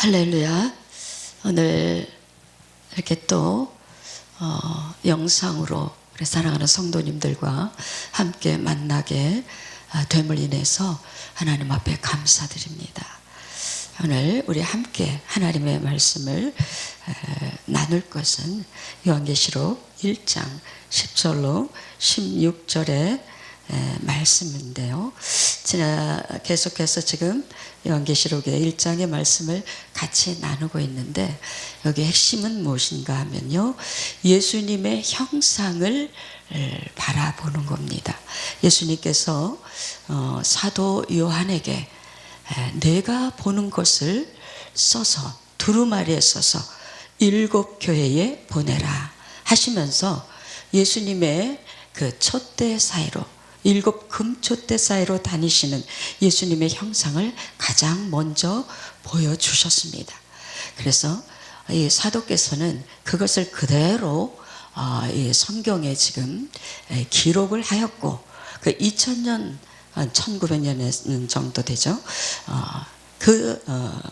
할렐루야. 오늘 이렇게 또 영상으로 우리 사랑하는 성도님들과 함께 만나게 됨을 인해서 하나님 앞에 감사드립니다. 오늘 우리 함께 하나님의 말씀을 나눌 것은 요한계시록 1장 10절로 16절의 말씀인데요. 계속해서 지금 요한계시록의 1장의 말씀을 같이 나누고 있는데, 여기 핵심은 무엇인가 하면요, 예수님의 형상을 바라보는 겁니다. 예수님께서 사도 요한에게 내가 보는 것을 써서 두루마리에 써서 7 교회에 보내라 하시면서 예수님의 그 촛대 사이로 7 금촛대 사이로 다니시는 예수님의 형상을 가장 먼저 보여주셨습니다. 그래서 이 사도께서는 그것을 그대로 이 성경에 지금 기록을 하였고, 그 2000년 1900년 정도 되죠.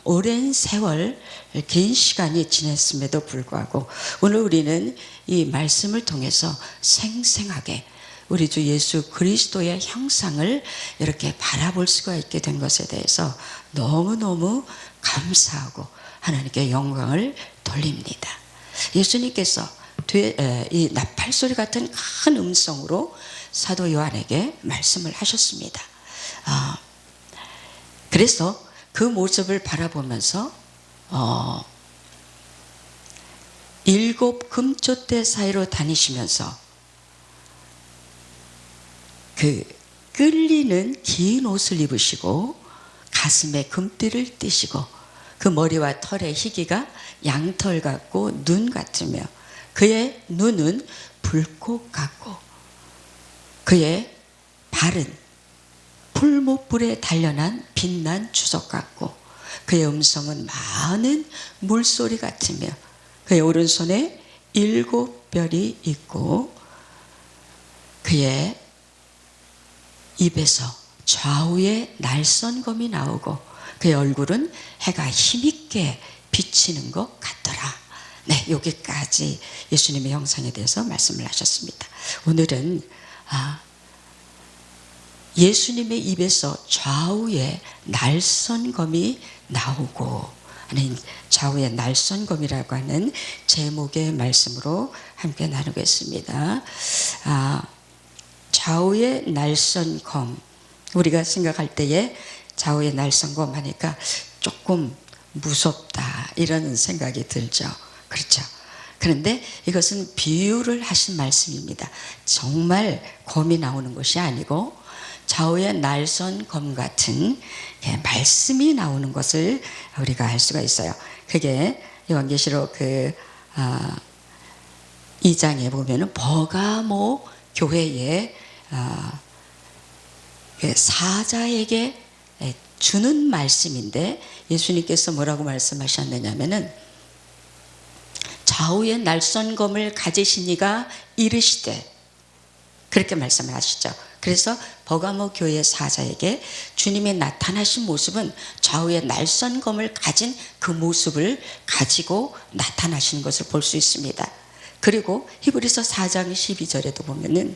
오랜 세월, 긴 시간이 지났음에도 불구하고 오늘 우리는 이 말씀을 통해서 생생하게 우리 주 예수 그리스도의 형상을 이렇게 바라볼 수가 있게 된 것에 대해서 너무너무 감사하고 하나님께 영광을 돌립니다. 예수님께서 이 나팔소리 같은 큰 음성으로 사도 요한에게 말씀을 하셨습니다. 그래서 그 모습을 바라보면서 7 금촛대 사이로 다니시면서 그 끌리는 긴 옷을 입으시고 가슴에 금띠를 띠시고 그 머리와 털의 희기가 양털 같고 눈 같으며 그의 눈은 불꽃 같고 그의 발은 풀무불에 단련한 빛난 주석 같고 그의 음성은 많은 물소리 같으며 그의 오른손에 7 별이 있고 그의 입에서 좌우에 날선검이 나오고 그의 얼굴은 해가 힘있게 비치는 것 같더라. 네, 여기까지 예수님의 형상에 대해서 말씀을 하셨습니다. 오늘은 예수님의 입에서 좌우에 날선검이 나오고 하는 좌우에 날선검이라고 하는 제목의 말씀으로 함께 나누겠습니다. 좌우의 날선검, 우리가 생각할 때에 좌우의 날선검 하니까 조금 무섭다 이런 생각이 들죠. 그렇죠. 그런데 이것은 비유를 하신 말씀입니다. 정말 검이 나오는 것이 아니고 좌우의 날선검 같은 말씀이 나오는 것을 우리가 알 수가 있어요. 그게 요한계시록 2장에 보면은 버가모 교회에 사자에게 주는 말씀인데, 예수님께서 뭐라고 말씀하셨느냐면은 좌우의 날선검을 가지신 이가 이르시되, 그렇게 말씀을 하시죠. 그래서 버가모 교회 사자에게 주님의 나타나신 모습은 좌우의 날선검을 가진 그 모습을 가지고 나타나시는 것을 볼 수 있습니다. 그리고 히브리서 4장 12절에도 보면은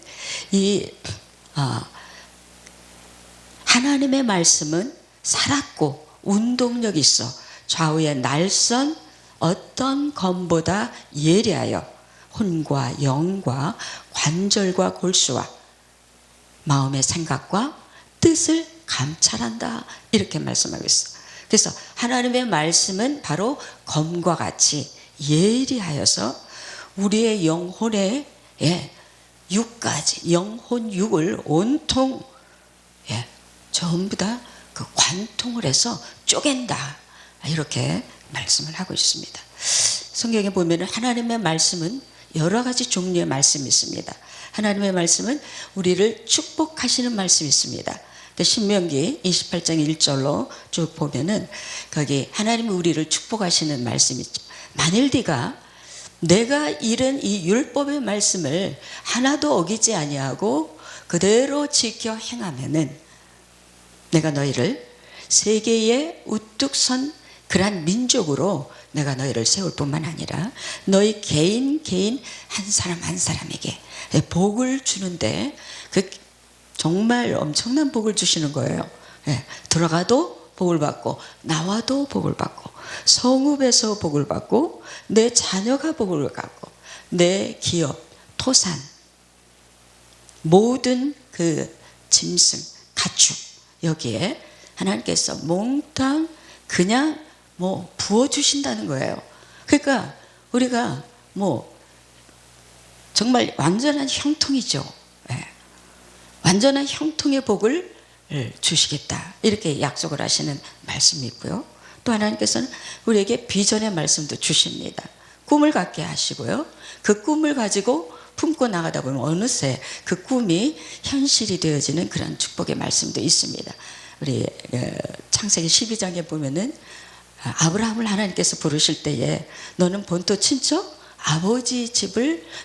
하나님의 말씀은 살았고 운동력이 있어 좌우의 날선 어떤 검보다 예리하여 혼과 영과 관절과 골수와 마음의 생각과 뜻을 감찰한다, 이렇게 말씀하고 있어요. 그래서 하나님의 말씀은 바로 검과 같이 예리하여서 우리의 영혼의 육까지, 영혼 육을 온통 전부 다 그 관통을 해서 쪼갠다, 이렇게 말씀을 하고 있습니다. 성경에 보면 하나님의 말씀은 여러 가지 종류의 말씀이 있습니다. 하나님의 말씀은 우리를 축복하시는 말씀이 있습니다. 신명기 28장 1절로 쭉 보면은 거기 하나님이 우리를 축복하시는 말씀이 있죠. 만일 내가 이른 이 율법의 말씀을 하나도 어기지 아니하고 그대로 지켜 행하면은 내가 너희를 세계에 우뚝 선 그러한 민족으로 내가 너희를 세울 뿐만 아니라 너희 개인 한 사람 한 사람에게 복을 주는데 그 정말 엄청난 복을 주시는 거예요. 들어가도 복을 받고 나와도 복을 받고 성읍에서 복을 받고 내 자녀가 복을 받고 내 기업, 토산, 모든 그 짐승, 가축 여기에 하나님께서 몽땅 그냥 부어주신다는 거예요. 그러니까 우리가 정말 완전한 형통이죠. 완전한 형통의 복을 주시겠다 이렇게 약속을 하시는 말씀이 있고요. 또 하나님께서는 우리에게 비전의 말씀도 주십니다. 꿈을 갖게 하시고요. 그 꿈을 가지고 품고 나가다 보면 어느새 그 꿈이 현실이 되어지는 그런 축복의 말씀도 있습니다. 우리 창세기 12장에 보면은 아브라함을 하나님께서 부르실 때에 너는 본토 친척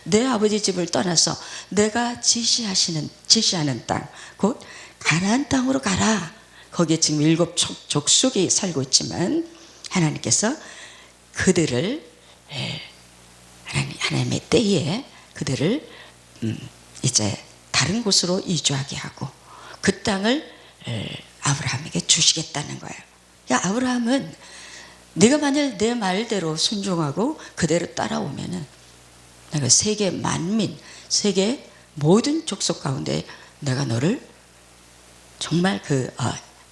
내 아버지 집을 떠나서 내가 지시하는 땅, 곧 가나안 땅으로 가라. 거기에 지금 7 족속이 살고 있지만 하나님께서 그들을 하나님의 때에 그들을 이제 다른 곳으로 이주하게 하고 그 땅을 아브라함에게 주시겠다는 거예요. 야, 아브라함은 네가 만약 내 말대로 순종하고 그대로 따라오면은 내가 세계 만민, 세계 모든 족속 가운데 내가 너를 정말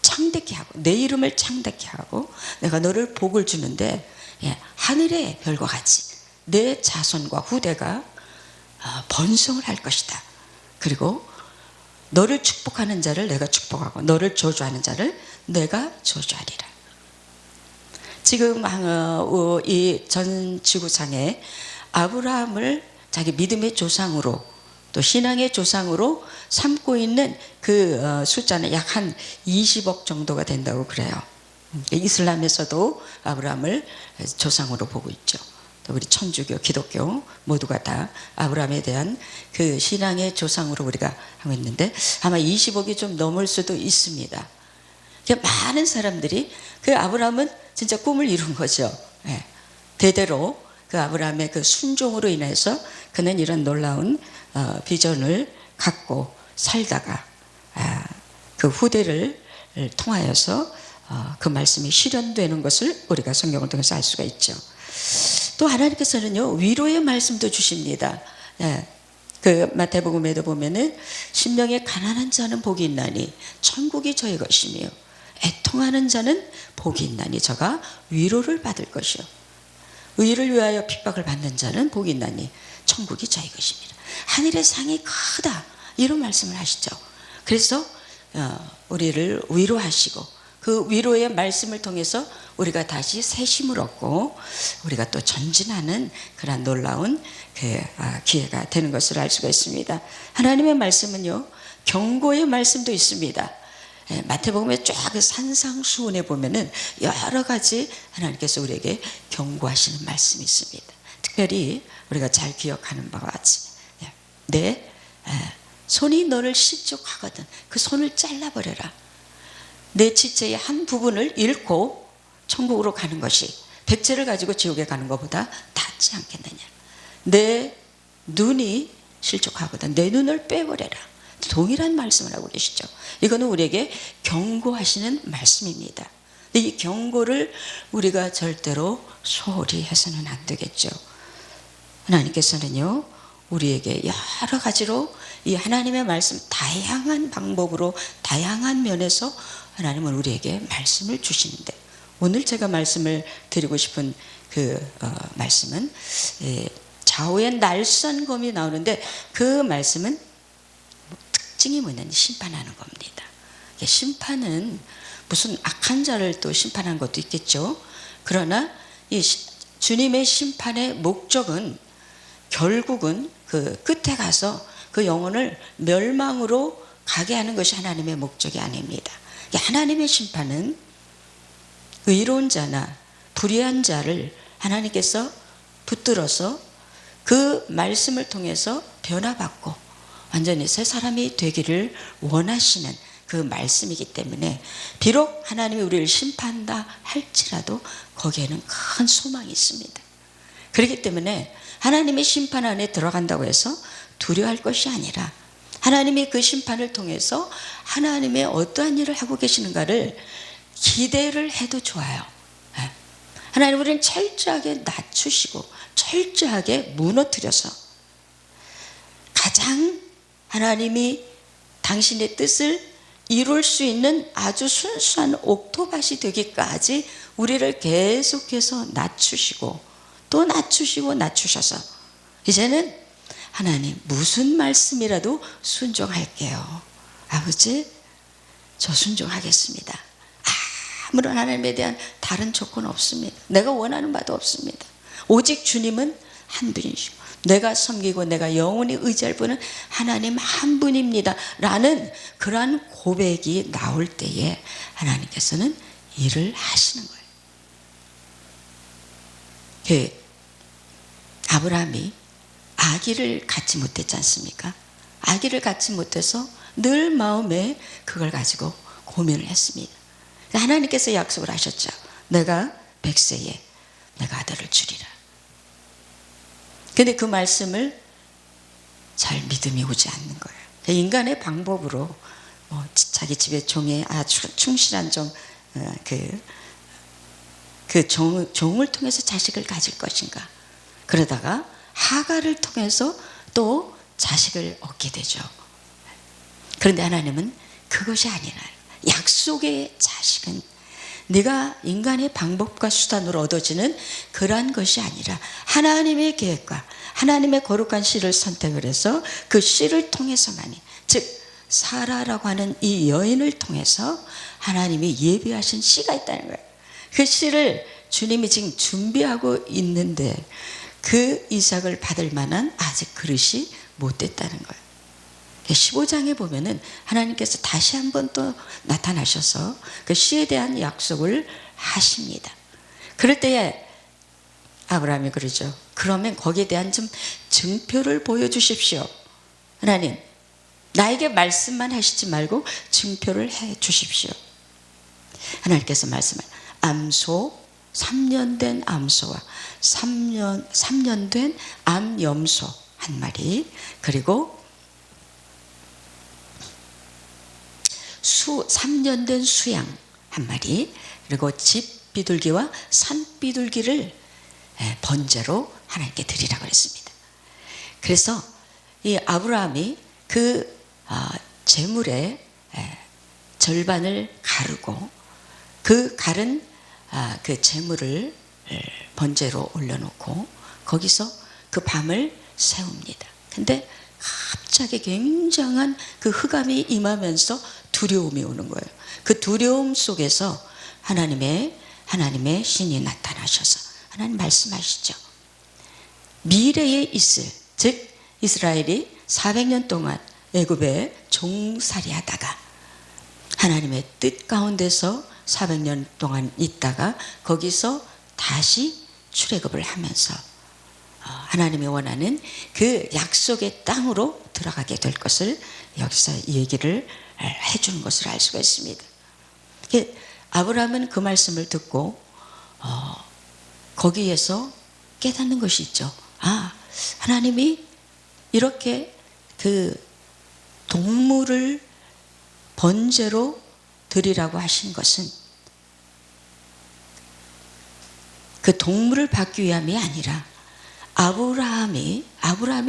창대케 하고 내 이름을 창대케 하고 내가 너를 복을 주는데 하늘의 별과 같이 내 자손과 후대가 번성을 할 것이다. 그리고 너를 축복하는 자를 내가 축복하고 너를 저주하는 자를 내가 저주하리라. 지금 이 전 지구상에 아브라함을 자기 믿음의 조상으로 또 신앙의 조상으로 삼고 있는 그 숫자는 약 한 20억 정도가 된다고 그래요. 이슬람에서도 아브라함을 조상으로 보고 있죠. 또 우리 천주교, 기독교 모두가 다 아브라함에 대한 그 신앙의 조상으로 우리가 하고 있는데 아마 20억이 좀 넘을 수도 있습니다. 많은 사람들이 그 아브라함은 진짜 꿈을 이룬 거죠. 대대로 그 아브라함의 그 순종으로 인해서 그는 이런 놀라운 비전을 갖고 살다가 그 후대를 통하여서 그 말씀이 실현되는 것을 우리가 성경을 통해서 알 수가 있죠. 또 하나님께서는요 위로의 말씀도 주십니다. 그 마태복음에도 보면은 신명에 가난한 자는 복이 있나니 천국이 저희 것이며 애통하는 자는 복이 있나니 저가 위로를 받을 것이요 의를 위하여 핍박을 받는 자는 복이 있나니 천국이 저희 것입니다. 하늘의 상이 크다 이런 말씀을 하시죠. 그래서 우리를 위로하시고 그 위로의 말씀을 통해서 우리가 다시 새 힘을 얻고 우리가 또 전진하는 그런 놀라운 기회가 되는 것을 알 수가 있습니다. 하나님의 말씀은요 경고의 말씀도 있습니다. 마태복음의 쫙 산상수훈에 보면은 여러 가지 하나님께서 우리에게 경고하시는 말씀이 있습니다. 특별히 우리가 잘 기억하는 바와 같이 내 손이 너를 실족하거든 그 손을 잘라버려라. 내 지체의 한 부분을 잃고 천국으로 가는 것이 백제를 가지고 지옥에 가는 것보다 낫지 않겠느냐. 내 눈이 실족하거든 내 눈을 빼버려라. 동일한 말씀을 하고 계시죠. 이거는 우리에게 경고하시는 말씀입니다. 이 경고를 우리가 절대로 소홀히 해서는 안 되겠죠. 하나님께서는요 우리에게 여러 가지로 이 하나님의 말씀 다양한 방법으로 다양한 면에서 하나님은 우리에게 말씀을 주시는데 오늘 제가 말씀을 드리고 싶은 그 말씀은 좌우의 날선검이 나오는데 그 말씀은 특징이 뭐냐면 심판하는 겁니다. 심판은 무슨 악한 자를 또 심판하는 것도 있겠죠. 그러나 이 주님의 심판의 목적은 결국은 그 끝에 가서 그 영혼을 멸망으로 가게 하는 것이 하나님의 목적이 아닙니다. 하나님의 심판은 의로운 자나 불의한 자를 하나님께서 붙들어서 그 말씀을 통해서 변화받고 완전히 새 사람이 되기를 원하시는 그 말씀이기 때문에 비록 하나님이 우리를 심판한다 할지라도 거기에는 큰 소망이 있습니다. 그렇기 때문에 하나님의 심판 안에 들어간다고 해서 두려워할 것이 아니라 하나님이 그 심판을 통해서 하나님의 어떠한 일을 하고 계시는가를 기대를 해도 좋아요. 하나님 우리는 철저하게 낮추시고 철저하게 무너뜨려서 가장 하나님이 당신의 뜻을 이룰 수 있는 아주 순수한 옥토밭이 되기까지 우리를 계속해서 낮추시고 또 낮추시고 낮추셔서 이제는 하나님 무슨 말씀이라도 순종할게요. 아버지 저 순종하겠습니다. 아무런 하나님에 대한 다른 조건 없습니다. 내가 원하는 바도 없습니다. 오직 주님은 한 분이시고 내가 섬기고 내가 영원히 의지할 분은 하나님 한 분입니다 라는 그러한 고백이 나올 때에 하나님께서는 일을 하시는 거예요. 아브라함이 아기를 갖지 못했지 않습니까? 아기를 갖지 못해서 늘 마음에 그걸 가지고 고민을 했습니다. 하나님께서 약속을 하셨죠. 내가 100세에 내가 아들을 주리라. 근데 그 말씀을 잘 믿음이 오지 않는 거예요. 인간의 방법으로 자기 집에 종에 아주 충실한 종을 통해서 자식을 가질 것인가. 그러다가 하가를 통해서 또 자식을 얻게 되죠. 그런데 하나님은 그것이 아니라 약속의 자식은 네가 인간의 방법과 수단으로 얻어지는 그러한 것이 아니라 하나님의 계획과 하나님의 거룩한 씨를 선택을 해서 그 씨를 통해서만이, 즉 사라라고 하는 이 여인을 통해서 하나님이 예비하신 씨가 있다는 거예요. 그 씨를 주님이 지금 준비하고 있는데 그 이삭을 받을 만한 아직 그릇이 못 됐다는 거예요. 15장에 보면은 하나님께서 다시 한번 또 나타나셔서 그 씨에 대한 약속을 하십니다. 그럴 때에 아브라함이 그러죠. 그러면 거기에 대한 좀 증표를 보여주십시오. 하나님, 나에게 말씀만 하시지 말고 증표를 해 주십시오. 하나님께서 말씀하세요. 암소, 3년 된 암소와 3년 된 암염소 한 마리, 그리고 3년 된 수양 한 마리, 그리고 집 비둘기와 산 비둘기를 번제로 하나님께 드리라고 했습니다. 그래서 이 아브라함이 그 제물의 절반을 가르고 그 가른 그 제물을 번제로 올려놓고 거기서 그 밤을 세웁니다. 근데 갑자기 굉장한 그 흑암이 임하면서 두려움이 오는 거예요. 그 두려움 속에서 하나님의 신이 나타나셔서 하나님 말씀하시죠. 미래에 있을, 즉 이스라엘이 400년 동안 애굽에 종살이하다가 하나님의 뜻 가운데서 400년 동안 있다가 거기서 다시 출애굽을 하면서 하나님이 원하는 그 약속의 땅으로 들어가게 될 것을 여기서 얘기를 해주는 것을 알 수가 있습니다. 아브라함은 그 말씀을 듣고 거기에서 깨닫는 것이 있죠. 하나님이 이렇게 그 동물을 번제로 드리라고 하신 것은 그 동물을 받기 위함이 아니라 아브라함이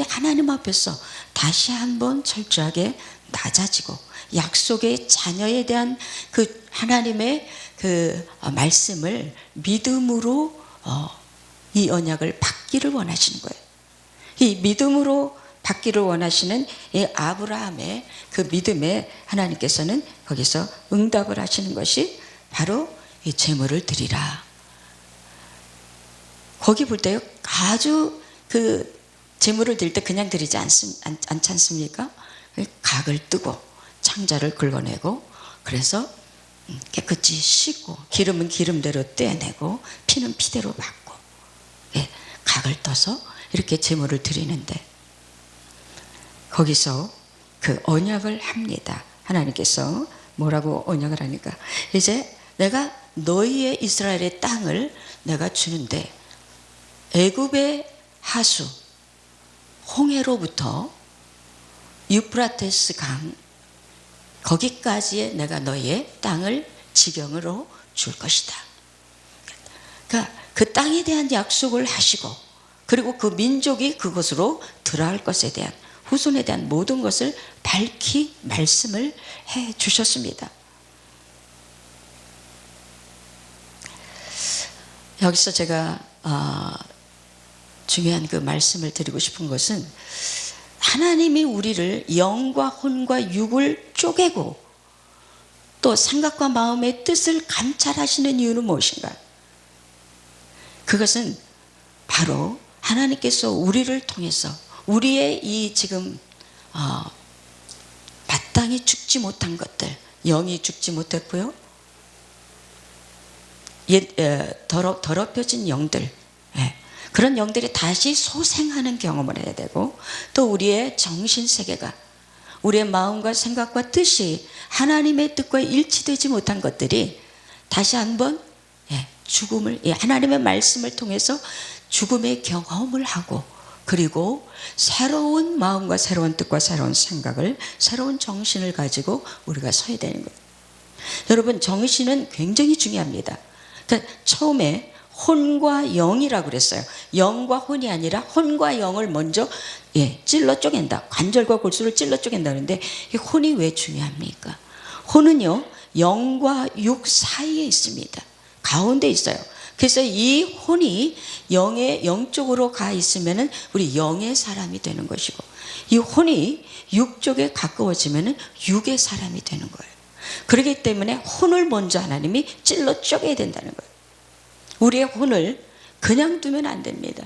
하나님 앞에서 다시 한번 철저하게 낮아지고 약속의 자녀에 대한 그 하나님의 그 말씀을 믿음으로 이 언약을 받기를 원하시는 거예요. 이 믿음으로 받기를 원하시는 이 아브라함의 그 믿음에 하나님께서는 거기서 응답을 하시는 것이 바로 이 제물을 드리라. 거기 볼 때요, 아주 그 제물을 드릴 때 그냥 드리지 않지 않습니까? 각을 뜨고 창자를 긁어내고 그래서 깨끗이 씻고 기름은 기름대로 떼내고 피는 피대로 받고 각을 떠서 이렇게 제물을 드리는데 거기서 그 언약을 합니다. 하나님께서 뭐라고 언약을 하니까 이제 내가 너희의 이스라엘의 땅을 내가 주는데 애굽의 하수 홍해로부터 유프라테스 강 거기까지의 내가 너희의 땅을 지경으로 줄 것이다. 그러니까 그 땅에 대한 약속을 하시고 그리고 그 민족이 그곳으로 들어갈 것에 대한 후손에 대한 모든 것을 밝히 말씀을 해 주셨습니다. 여기서 제가 중요한 그 말씀을 드리고 싶은 것은 하나님이 우리를 영과 혼과 육을 쪼개고 또 생각과 마음의 뜻을 감찰하시는 이유는 무엇인가? 그것은 바로 하나님께서 우리를 통해서 우리의 이 지금 마땅히 죽지 못한 것들, 영이 죽지 못했고요, 더럽혀진 영들, 그런 영들이 다시 소생하는 경험을 해야 되고, 또 우리의 정신세계가 우리의 마음과 생각과 뜻이 하나님의 뜻과 일치되지 못한 것들이 다시 한번 죽음을, 하나님의 말씀을 통해서 죽음의 경험을 하고, 그리고 새로운 마음과 새로운 뜻과 새로운 생각을, 새로운 정신을 가지고 우리가 서야 되는 거예요. 여러분, 정신은 굉장히 중요합니다. 그러니까 처음에 혼과 영이라고 그랬어요. 영과 혼이 아니라 혼과 영을 먼저 찔러 쪼갠다. 관절과 골수를 찔러 쪼갠다. 그러는데 이 혼이 왜 중요합니까? 혼은요, 영과 육 사이에 있습니다. 가운데 있어요. 그래서 이 혼이 영쪽으로 가 있으면은 우리 영의 사람이 되는 것이고, 이 혼이 육 쪽에 가까워지면은 육의 사람이 되는 거예요. 그렇기 때문에 혼을 먼저 하나님이 찔러 쪼개야 된다는 거예요. 우리의 혼을 그냥 두면 안 됩니다.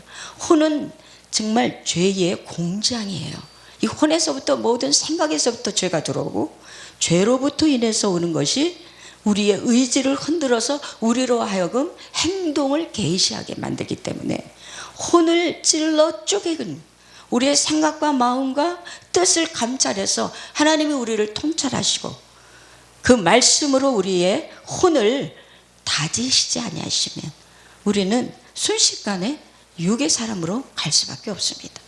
혼은 정말 죄의 공장이에요. 이 혼에서부터, 모든 생각에서부터 죄가 들어오고, 죄로부터 인해서 오는 것이 우리의 의지를 흔들어서 우리로 하여금 행동을 개시하게 만들기 때문에 혼을 찔러 쪼개는, 우리의 생각과 마음과 뜻을 감찰해서 하나님이 우리를 통찰하시고 그 말씀으로 우리의 혼을 다지시지 아니하시면 우리는 순식간에 육의 사람으로 갈 수밖에 없습니다.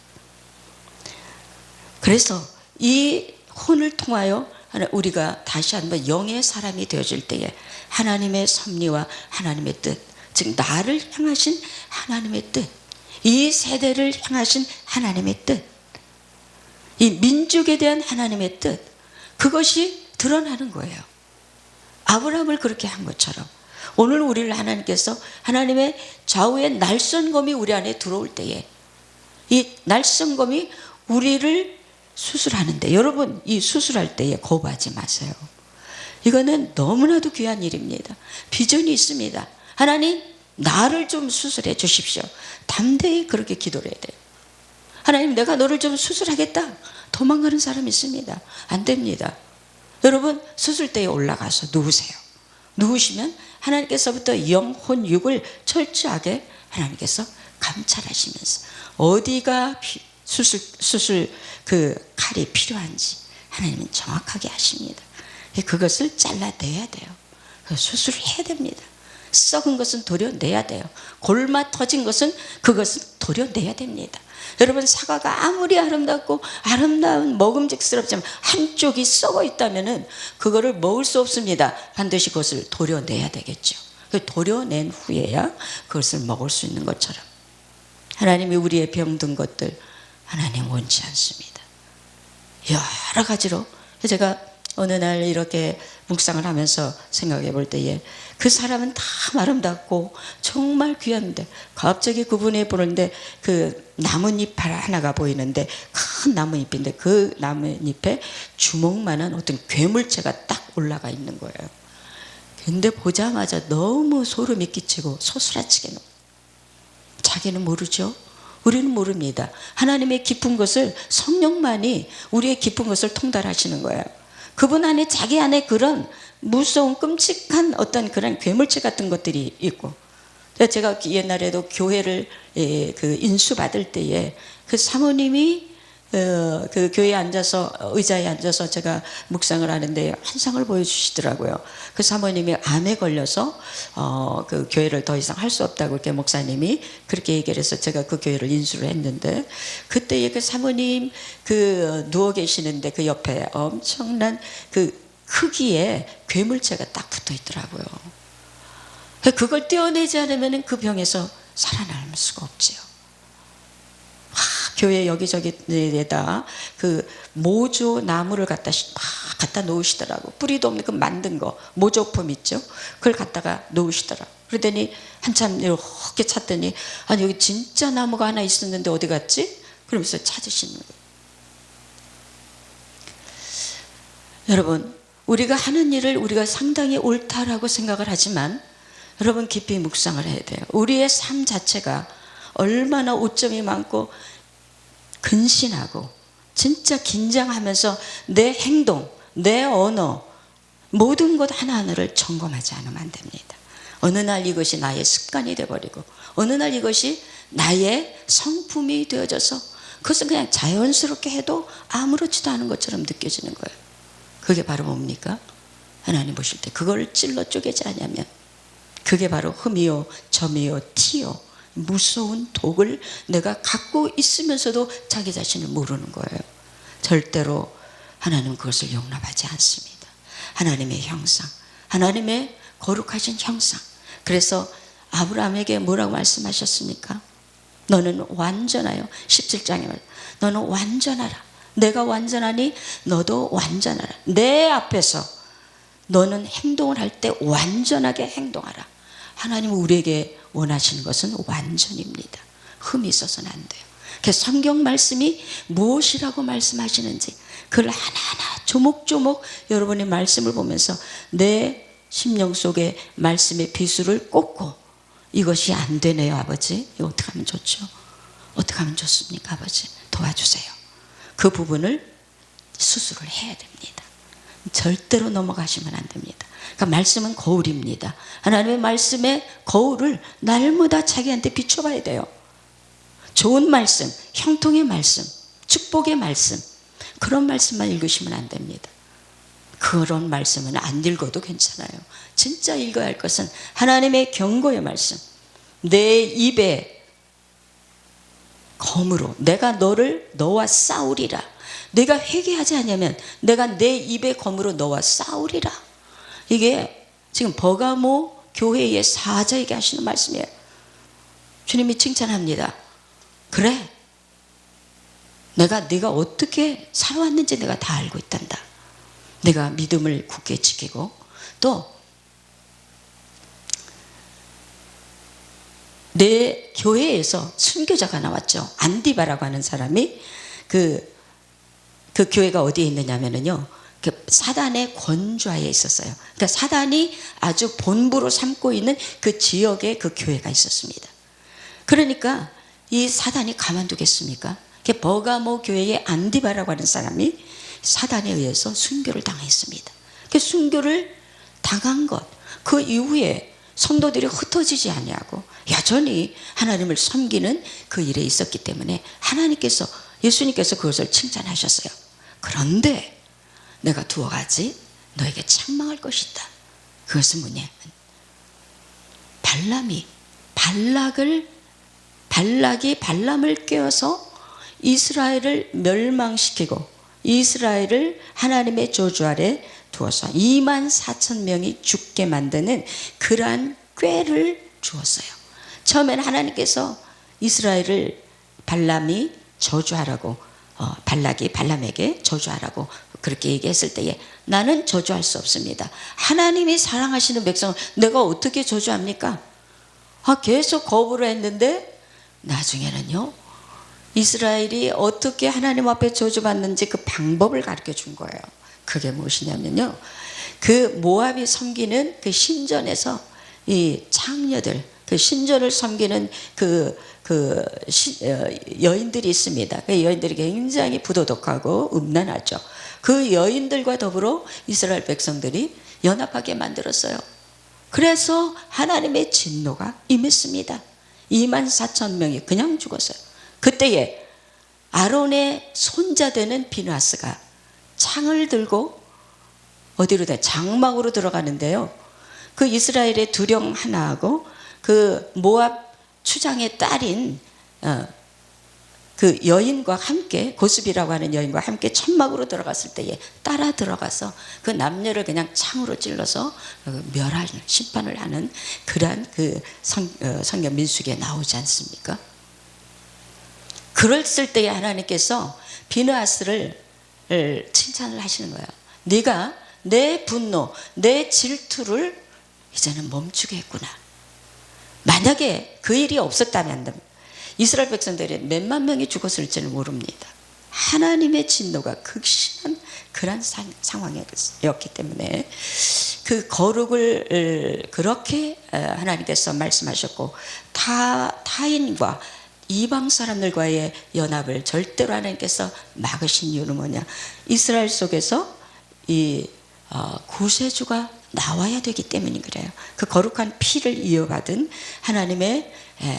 그래서 이 혼을 통하여 우리가 다시 한번 영의 사람이 되어질 때에 하나님의 섭리와 하나님의 뜻, 즉 나를 향하신 하나님의 뜻, 이 세대를 향하신 하나님의 뜻, 이 민족에 대한 하나님의 뜻, 그것이 드러나는 거예요. 아브라함을 그렇게 한 것처럼 오늘 우리를 하나님께서 하나님의 좌우의 날선검이 우리 안에 들어올 때에 이 날선검이 우리를 수술하는데, 여러분, 이 수술할 때에 거부하지 마세요. 이거는 너무나도 귀한 일입니다. 비전이 있습니다. 하나님, 나를 좀 수술해 주십시오. 담대히 그렇게 기도를 해야 돼요. 하나님, 내가 너를 좀 수술하겠다. 도망가는 사람이 있습니다. 안 됩니다. 여러분, 수술대에 올라가서 누우세요. 누우시면 하나님께서부터 영혼 육을 철저하게 하나님께서 감찰하시면서 어디가 수술 그 칼이 필요한지 하나님은 정확하게 하십니다. 그것을 잘라내야 돼요. 수술해야 됩니다. 썩은 것은 도려내야 돼요. 골마 터진 것은 그것은 도려내야 됩니다. 여러분, 사과가 아무리 아름답고 아름다운 먹음직스럽지만 한쪽이 썩어 있다면은 그거를 먹을 수 없습니다. 반드시 그것을 도려내야 되겠죠. 도려낸 후에야 그것을 먹을 수 있는 것처럼 하나님이 우리의 병든 것들 하나님 원치 않습니다. 여러 가지로 제가 어느 날 이렇게 묵상을 하면서 생각해 볼 때에 그 사람은 다 아름답고 정말 귀한데 갑자기 그분이 보는데 그 나뭇잎 하나가 보이는데 큰 나뭇잎인데 그 나뭇잎에 주먹만한 어떤 괴물체가 딱 올라가 있는 거예요. 근데 보자마자 너무 소름이 끼치고 소스라치게 놓고, 자기는 모르죠. 우리는 모릅니다. 하나님의 깊은 것을 성령만이 우리의 깊은 것을 통달하시는 거예요. 그분 안에, 자기 안에 그런 무서운 끔찍한 어떤 그런 괴물체 같은 것들이 있고, 제가 옛날에도 교회를 그 인수받을 때에 그 사모님이 그 교회에 앉아서 의자에 앉아서 제가 묵상을 하는데 환상을 보여주시더라고요. 그 사모님이 암에 걸려서 그 교회를 더 이상 할 수 없다고 이렇게 목사님이 그렇게 얘기를 해서 제가 그 교회를 인수를 했는데, 그때의 그 사모님 그 누워 계시는데 그 옆에 엄청난 그 크기의 괴물체가 딱 붙어 있더라고요. 그걸 떼어내지 않으면 그 병에서 살아날 수가 없지요. 교회 여기저기에다 그 모조 나무를 갖다 놓으시더라고. 뿌리도 없는 그 만든 거 모조품 있죠. 그걸 갖다가 놓으시더라고. 그러더니 한참 이렇게 찾더니 아니 여기 진짜 나무가 하나 있었는데 어디 갔지? 그러면서 찾으시는 거예요. 여러분, 우리가 하는 일을 우리가 상당히 옳다라고 생각을 하지만 여러분 깊이 묵상을 해야 돼요. 우리의 삶 자체가 얼마나 오점이 많고 근신하고 진짜 긴장하면서 내 행동, 내 언어 모든 것 하나하나를 점검하지 않으면 안 됩니다. 어느 날 이것이 나의 습관이 되어버리고 어느 날 이것이 나의 성품이 되어져서 그것은 그냥 자연스럽게 해도 아무렇지도 않은 것처럼 느껴지는 거예요. 그게 바로 뭡니까? 하나님 보실 때 그걸 찔러 쪼개지 않으면 그게 바로 흠이요 점이요 티요 무서운 독을 내가 갖고 있으면서도 자기 자신을 모르는 거예요. 절대로 하나님은 그것을 용납하지 않습니다. 하나님의 형상, 하나님의 거룩하신 형상. 그래서 아브라함에게 뭐라고 말씀하셨습니까? 너는 완전하여 17장에 말 너는 완전하라. 내가 완전하니 너도 완전하라. 내 앞에서 너는 행동을 할 때 완전하게 행동하라. 하나님은 우리에게 원하시는 것은 완전입니다. 흠이 있어서는 안 돼요. 그래서 성경 말씀이 무엇이라고 말씀하시는지 그걸 하나하나 조목조목 여러분의 말씀을 보면서 내 심령 속에 말씀의 비수를 꽂고 이것이 안 되네요 아버지. 이거 어떻게 하면 좋죠? 어떻게 하면 좋습니까 아버지? 도와주세요. 그 부분을 수술을 해야 됩니다. 절대로 넘어가시면 안 됩니다. 그러니까 말씀은 거울입니다. 하나님의 말씀의 거울을 날마다 자기한테 비춰봐야 돼요. 좋은 말씀, 형통의 말씀, 축복의 말씀, 그런 말씀만 읽으시면 안 됩니다. 그런 말씀은 안 읽어도 괜찮아요. 진짜 읽어야 할 것은 하나님의 경고의 말씀. 내 입에 검으로 내가 너와 싸우리라. 내가 회개하지 않으면 내가 내 입의 검으로 너와 싸우리라. 이게 지금 버가모 교회의 사자에게 하시는 말씀이에요. 주님이 칭찬합니다. 그래, 네가 어떻게 살아왔는지 내가 다 알고 있단다. 내가 믿음을 굳게 지키고 또 내 교회에서 순교자가 나왔죠. 안디바라고 하는 사람이 그 교회가 어디에 있느냐면요, 사단의 권좌에 있었어요. 그러니까 사단이 아주 본부로 삼고 있는 그 지역에 그 교회가 있었습니다. 그러니까 이 사단이 가만두겠습니까? 버가모 교회의 안디바라고 하는 사람이 사단에 의해서 순교를 당했습니다. 그 순교를 당한 것, 그 이후에 성도들이 흩어지지 아니하고 여전히 하나님을 섬기는 그 일에 있었기 때문에 하나님께서, 예수님께서 그것을 칭찬하셨어요. 그런데 내가 두어 가지 너에게 책망할 것이다. 그것은 뭐냐? 발락이 발람을 꿰어서 이스라엘을 멸망시키고 이스라엘을 하나님의 저주 아래 두어서 24,000명이 죽게 만드는 그러한 꾀를 주었어요. 처음에는 하나님께서 이스라엘을 발람이 저주하라고, 발락이 발람에게 저주하라고 그렇게 얘기했을 때에 나는 저주할 수 없습니다. 하나님이 사랑하시는 백성을 내가 어떻게 저주합니까? 계속 거부를 했는데 나중에는요, 이스라엘이 어떻게 하나님 앞에 저주받는지 그 방법을 가르쳐 준 거예요. 그게 무엇이냐면요, 그 모압이 섬기는 그 신전에서 이 창녀들, 그 신전을 섬기는 여인들이 있습니다. 그 여인들이 굉장히 부도덕하고 음란하죠. 그 여인들과 더불어 이스라엘 백성들이 연합하게 만들었어요. 그래서 하나님의 진노가 임했습니다. 24,000명이 그냥 죽었어요. 그때에 아론의 손자 되는 비느하스가 창을 들고 어디로 장막으로 들어가는데요. 그 이스라엘의 두령 하나하고 그 모압 추장의 딸인 그 여인과 함께, 고습이라고 하는 여인과 함께 천막으로 들어갔을 때에 따라 들어가서 그 남녀를 그냥 창으로 찔러서 멸할, 심판을 하는 그러한 그 성경 민수기에 나오지 않습니까? 그랬을 때에 하나님께서 비느하스를 칭찬을 하시는 거예요. 네가 내 분노, 내 질투를 이제는 멈추게 했구나. 만약에 그 일이 없었다면 이스라엘 백성들이 몇만 명이 죽었을지는 모릅니다. 하나님의 진노가 극심한 그런 상황이었기 때문에 그 거룩을 그렇게 하나님께서 말씀하셨고, 타인과 이방 사람들과의 연합을 절대로 하나님께서 막으신 이유는 뭐냐? 이스라엘 속에서 이 구세주가 나와야 되기 때문이 그래요. 그 거룩한 피를 이어받은 하나님의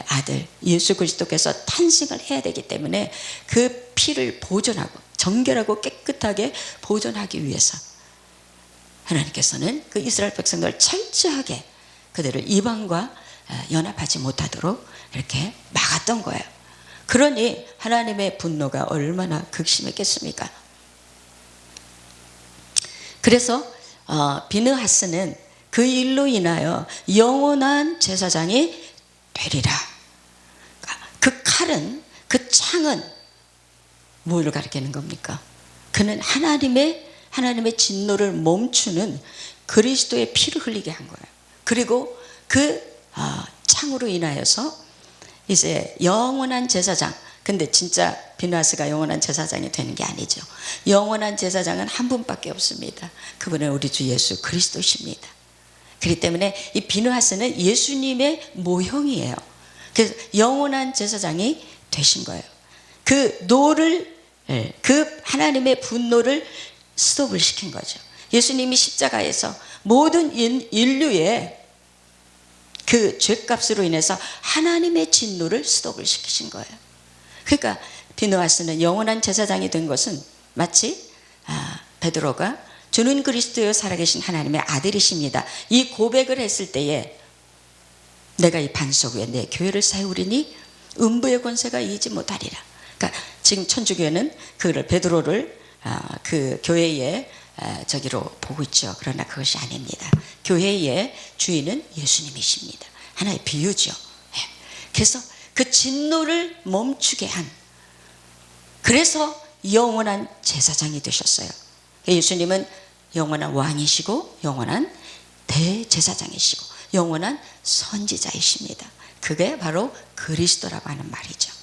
아들 예수 그리스도께서 탄생을 해야 되기 때문에 그 피를 보존하고 정결하고 깨끗하게 보존하기 위해서 하나님께서는 그 이스라엘 백성들을 철저하게 그들을 이방과 연합하지 못하도록 이렇게 막았던 거예요. 그러니 하나님의 분노가 얼마나 극심했겠습니까? 그래서 비느하스는 그 일로 인하여 영원한 제사장이 되리라. 그 칼은, 그 창은 뭘 가리키는 겁니까? 그는 하나님의 진노를 멈추는 그리스도의 피를 흘리게 한 거예요. 그리고 그 창으로 인하여서 이제 영원한 제사장, 근데 진짜 비느하스가 영원한 제사장이 되는 게 아니죠. 영원한 제사장은 한 분밖에 없습니다. 그분은 우리 주 예수 그리스도십니다. 그렇기 때문에 이 비느하스는 예수님의 모형이에요. 그래서 영원한 제사장이 되신 거예요. 그 하나님의 분노를 스톱을 시킨 거죠. 예수님이 십자가에서 모든 인류의 그 죄값으로 인해서 하나님의 진노를 스톱을 시키신 거예요. 그러니까 비느하스는 영원한 제사장이 된 것은 마치 베드로가 주는 그리스도여 살아계신 하나님의 아들이십니다, 이 고백을 했을 때에 내가 이 반석 위에 내 교회를 세우리니 음부의 권세가 이기지 못하리라. 그러니까 지금 천주교회는 그를 베드로를 그 교회의 저기로 보고 있죠. 그러나 그것이 아닙니다. 교회의 주인은 예수님이십니다. 하나의 비유죠. 그래서 그 진노를 멈추게 한, 그래서 영원한 제사장이 되셨어요. 예수님은 영원한 왕이시고 영원한 대제사장이시고 영원한 선지자이십니다. 그게 바로 그리스도라고 하는 말이죠.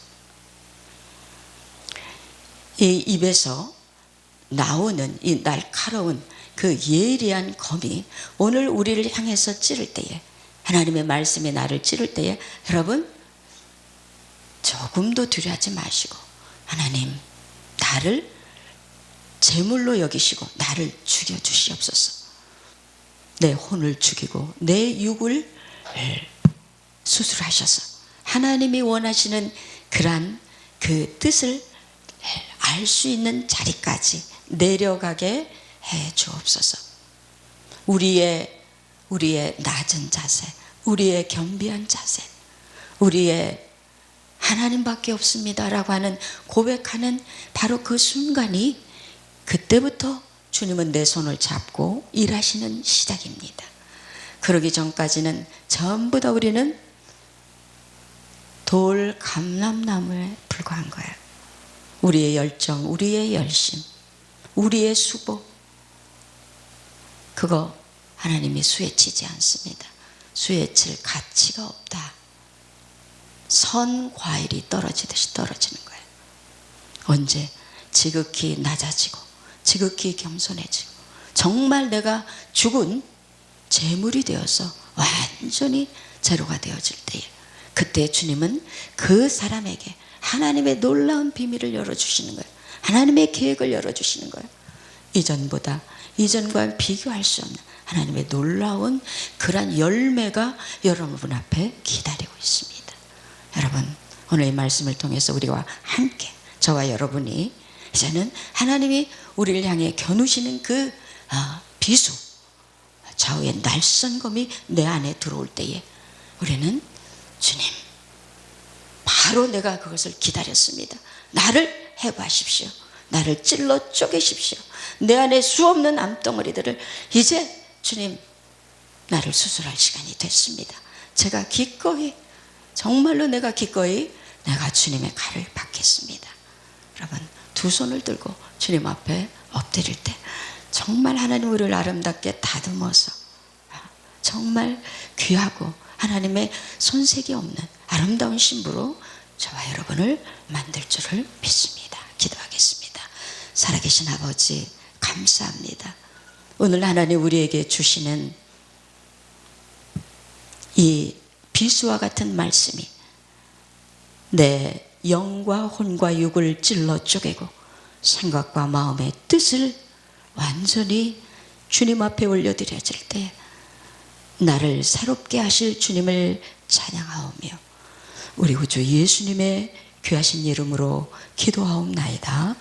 이 입에서 나오는 이 날카로운 그 예리한 검이 오늘 우리를 향해서 찌를 때에, 하나님의 말씀이 나를 찌를 때에 여러분 조금도 두려워하지 마시고, 하나님 나를 제물로 여기시고 나를 죽여주시옵소서. 내 혼을 죽이고 내 육을 수술하셔서 하나님이 원하시는 그러한 그 뜻을 알 수 있는 자리까지 내려가게 해 주옵소서. 우리의 낮은 자세, 우리의 겸비한 자세, 우리의 하나님밖에 없습니다라고 하는 고백하는 바로 그 순간이, 그때부터 주님은 내 손을 잡고 일하시는 시작입니다. 그러기 전까지는 전부 다 우리는 돌 감람나무에 불과한 거예요. 우리의 열정, 우리의 열심, 우리의 수고, 그거 하나님이 수에 치지 않습니다. 수에 칠 가치가 없다. 선 과일이 떨어지듯이 떨어지는 거예요. 언제? 지극히 낮아지고 지극히 겸손해지고 정말 내가 죽은 제물이 되어서 완전히 제로가 되어질 때에, 그때 주님은 그 사람에게 하나님의 놀라운 비밀을 열어주시는 거예요. 하나님의 계획을 열어주시는 거예요. 이전과 비교할 수 없는 하나님의 놀라운 그러한 열매가 여러분 앞에 기다리고 있습니다. 여러분 오늘 이 말씀을 통해서 우리와 함께 저와 여러분이 이제는 하나님이 우리를 향해 겨누시는 그 비수, 좌우의 날선검이 내 안에 들어올 때에 우리는 주님, 바로 내가 그것을 기다렸습니다. 나를 해부하십시오. 나를 찔러 쪼개십시오. 내 안에 수없는 암덩어리들을 이제 주님, 나를 수술할 시간이 됐습니다. 제가 기꺼이, 정말로 내가 기꺼이 내가 주님의 칼을 받겠습니다. 여러분, 두 손을 들고 주님 앞에 엎드릴 때 정말 하나님 우리를 아름답게 다듬어서 정말 귀하고 하나님의 손색이 없는 아름다운 신부로 저와 여러분을 만들 줄을 믿습니다. 기도하겠습니다. 살아계신 아버지, 감사합니다. 오늘 하나님 우리에게 주시는 이 비수와 같은 말씀이 내 영과 혼과 육을 찔러 쪼개고 생각과 마음의 뜻을 완전히 주님 앞에 올려드려질 때 나를 새롭게 하실 주님을 찬양하오며 우리 구주 예수님의 귀하신 이름으로 기도하옵나이다.